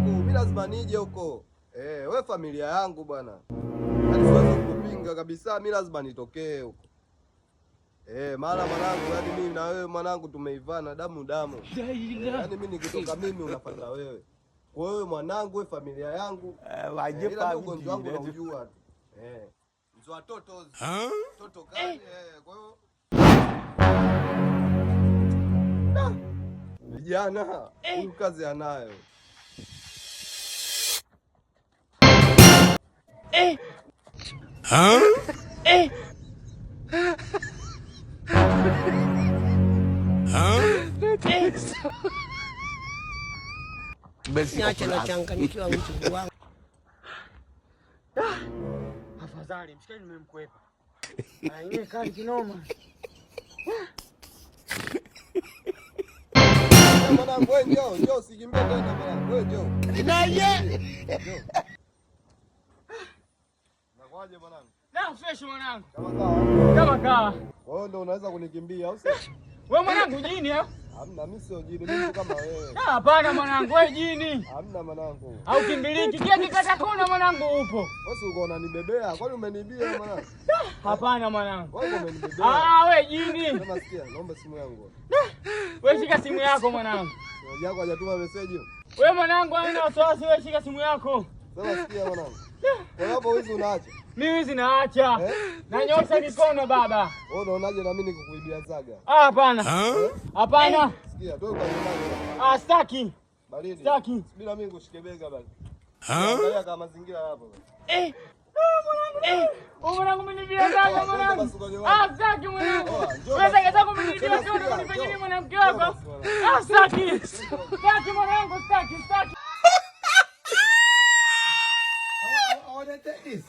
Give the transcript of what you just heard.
mwanangu, mimi lazima nije huko. Wewe familia yangu bwana. Yaani siwezi kupinga kabisa, mimi lazima nitokee huko. Mara mwanangu, yaani mimi na wewe mwanangu tumeivana damu. Yaani mimi nikitoka mimi unapata wewe. Kwa hiyo mwanangu, wewe familia yangu. Ila ugonjwa wangu naujua tu. Mzo watoto. Toto kali kwa hiyo vijana huyu kazi anayo. Niache nachanganyikiwa mtu wangu. Afadhali mshikaji nimemkwepa. Yeye kali kinoma. Mwanangu wewe njoo usikimbie tena mwanangu. Wewe njoo. Inaje? Nakwaje mwanangu? Na fresh mwanangu. Kama kawa. Wewe ndio unaweza kunikimbia au sio? Wewe mwanangu jini eh? Hamna, mimi sio jini, mimi kama wewe. Hapana mwanangu, wewe jini. Hamna mwanangu. Au kimbiliki kia kikata kona mwanangu upo. Wewe uko unanibebea, kwani umenibia mwanangu? Hapana mwanangu. Wewe umenibebea. Wewe jini. Sema sikia, naomba simu yangu. Wewe shika simu yako mwanangu. Mmoja wako hajatuma message. Wewe mwanangu hauna wasiwasi, wewe shika simu yako. Sema sikia mwanangu. Kwa hapo hizi unaacha? Mimi hizi naacha. Nanyosha mikono baba. Wewe unaonaje na mimi nikukuibia zaga? Hapana. Hapana. Sikia, toka kwa nani? Sitaki. Baridi. Sitaki. Bila mimi kushike bega bali. Angalia kama mazingira hapo. Mwanangu mmenibia zaga mwanangu. Sitaki mwanangu. Wewe zaga zako mmenibia zaga unanifanyia nini mwanamke wako? Sitaki. Sitaki mwanangu, sitaki. I want to take this.